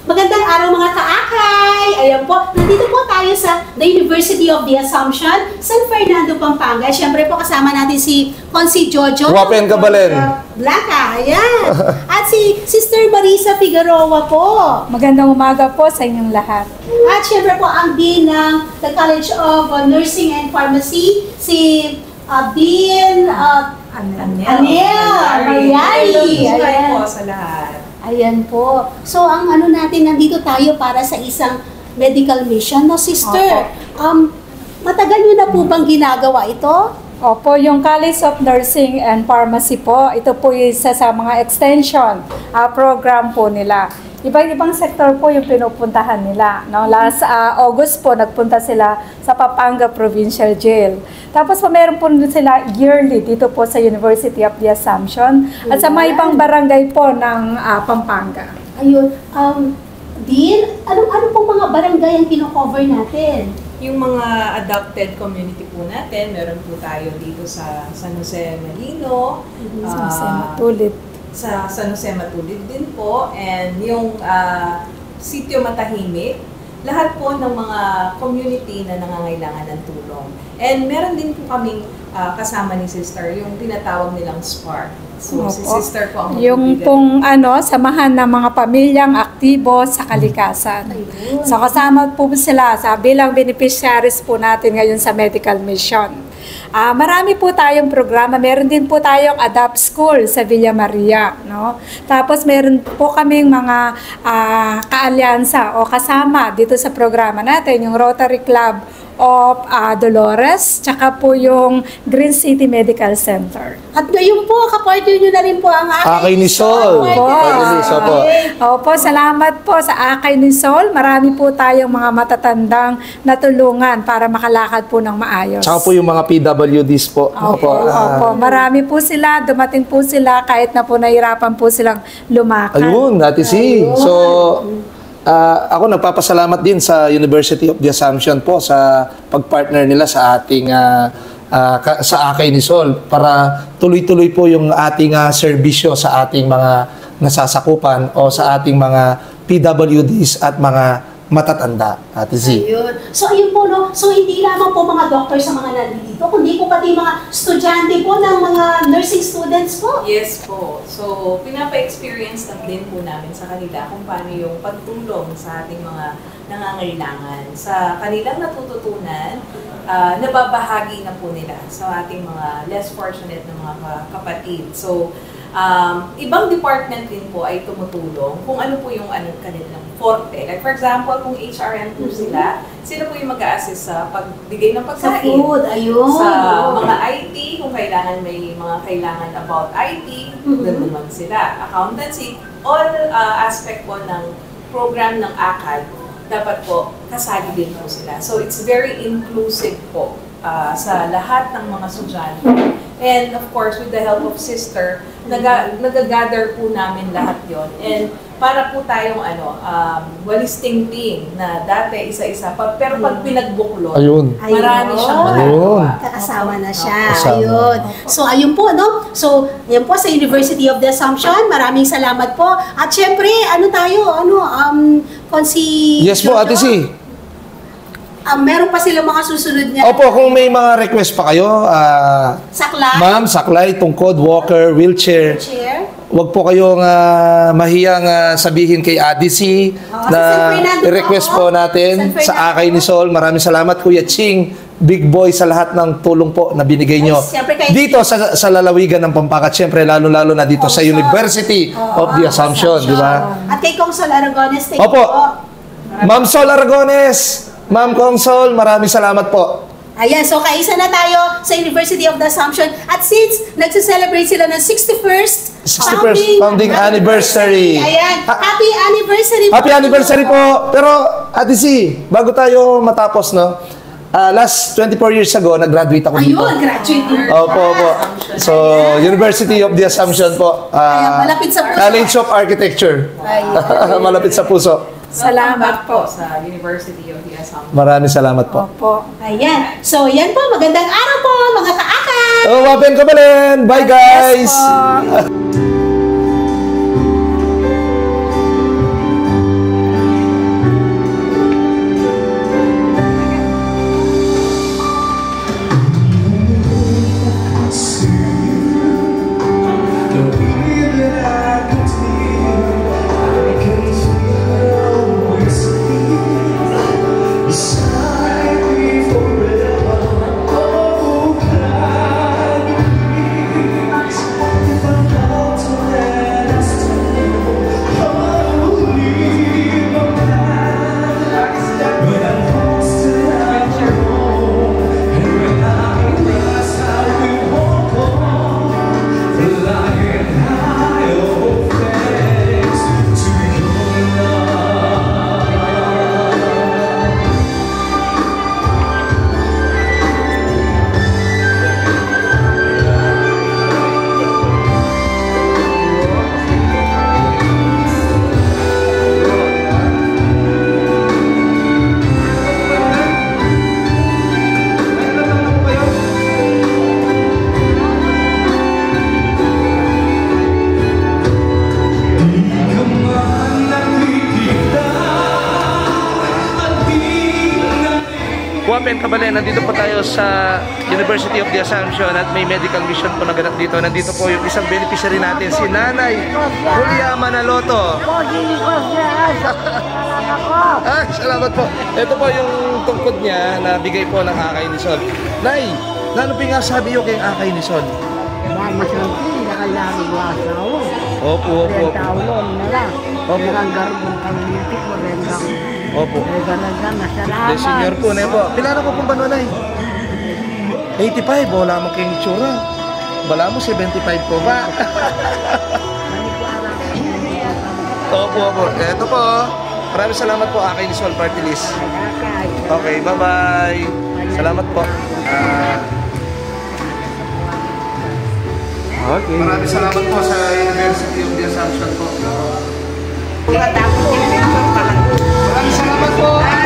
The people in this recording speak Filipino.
Magandang araw mga kaakay! Ayan po, nandito po tayo sa The University of the Assumption, San Fernando, Pampanga. Siyempre po kasama natin si Consi Jojo. Wapen Kabalen. Blanca, ayan. At si Sister Marisa Figueroa po. Magandang umaga po sa inyong lahat. At siyempre po ang Dean ng the College of Nursing and Pharmacy, si Dean Anel Mariari. Ayan po sa lahat. Ayan po. So, ang ano natin, nandito tayo para sa isang medical mission, no, sister? Matagal nyo na po bang ginagawa ito? Opo, yung College of Nursing and Pharmacy po, ito po isa sa mga extension program po nila. Ibang-ibang sektor po yung pinupuntahan nila. No? Last August po, nagpunta sila sa Pampanga Provincial Jail. Tapos po, meron po sila yearly dito po sa University of the Assumption at sa mga ibang barangay po ng Pampanga. Ayun. Dean, ano pong mga barangay ang kino-cover natin? Yung mga adopted community po natin, meron po tayo dito sa San Jose Malino, San Jose Matulid. sa San Jose Matulid din po, and yung Sitio Matahimik, lahat po ng mga community na nangangailangan ng tulong. And meron din po kaming kasama ni Sister, yung tinatawag nilang SPARK. So, si Sister po ang yung pong samahan ng mga pamilyang aktibo sa kalikasan. So kasama po sila sa bilang beneficiaries po natin ngayon sa medical mission. Marami po tayong programa. Meron din po tayong Adopt School sa Villa Maria, no? Tapos meron po kaming mga kaalyansa o kasama dito sa programa natin, yung Rotary Club of Dolores, tsaka po yung Green City Medical Center. At ngayon po, kapartner nyo na rin po ang Akay ni Sol. Opo, salamat po sa Akay ni Sol. Marami po tayong mga matatandang natulungan para makalakad po ng maayos. Tsaka po yung mga PWDs po. Opo. Marami po sila, dumating po sila kahit na po nahirapan po silang lumakad. Ayun, Ate C. So, ako nagpapasalamat din sa University of the Assumption po sa pagpartner nila sa ating sa Akay ni Sol para tuloy-tuloy po yung ating serbisyo sa ating mga nasasakupan o sa ating mga PWDs at mga matatanda, Ate Z. Ayun. So, ayun po, no? So, hindi lamang po mga doctor sa mga nandito, kundi po pati mga estudyante po ng mga nursing students po. Yes po. So, pinapa-experience na din po namin sa kanila kung paano yung pagtulong sa ating mga nangangailangan. Sa kanilang natututunan, nababahagi na po nila sa ating mga less fortunate na mga kapatid. So, ibang department din po ay tumutulong kung ano po yung kanilang forte. Like for example, kung HRM po sila po yung mag-a-assist sa pagbigay ng pagkain. Sa food, ayun. Sa mga IT, kung may mga kailangan about IT, ganun naman sila. Accountancy, all aspect po ng program ng ACAD, dapat po kasali din po sila. So it's very inclusive po sa lahat ng mga estudyante. And of course, with the help of Sister, nag-gather po namin lahat yon. And para po tayong walisting team na dati isa-isa pa, pero pag pinagbuklod, marami siyang magagawa. Kakasama na siya. Ayun. So, ayun po, no? So, yan po sa University of the Assumption. Maraming salamat po. At syempre, Consi... Yes po, Ate C. Meron pa sila mga susunod niya. Opo, kung may mga request pa kayo, Saklay. ma'am, saklay, tungkod, walker, wheelchair. Huwag po kayong mahiyang sabihin kay Adisi na i-request po natin sa Akay ni Sol. Maraming salamat, Kuya Ching. Big boy sa lahat ng tulong po na binigay nyo. Dito sa lalawigan ng Pampanga, siyempre lalo-lalo na dito sa University of the Assumption, di ba? At kay Kong Sol Aragones, thank you Opo. po. Ma'am Sol Aragones, Ma'am Kong Sol, maraming salamat po. Ayan, so kaisa na tayo sa University of the Assumption. At since nagse-celebrate sila ng 61st founding anniversary. Ayan, happy anniversary po. Happy anniversary po. Pero, Ate C, bago tayo matapos, no? Last 24 years ago, nag-graduate ako dito. Ayun, graduate year. Opo. So, University of the Assumption po. Ayan, malapit sa puso. College of Architecture. Malapit sa puso. Salamat po sa University of the Assumption. Maraming salamat po. Opo. Ayan. So, yan po. Magandang araw po, mga kaakay. Wapen Kabalen. Bye, guys. Yes po. Wapen Kabalen, nandito po tayo sa University of the Assumption at may medical mission po naganap dito. Nandito po yung isang beneficiary natin, si Nanay Julia Manaloto. Salamat po. Ito po yung tungkod niya na bigay po ng Akay ni Sol. Nay, ano pa nga sabi yung kay Akay ni Sol? Opo. Opo. Senior po na po. Pila na po pong bano, Nay? 85, wala mo kayong tsura. Wala mo 75 po ba? Opo. Ito po. Maraming salamat po, Akay ni Sol Party List. Okay, bye-bye. Salamat po. Okay. Maraming salamat po sa University of the Assumption po. Maraming salamat po.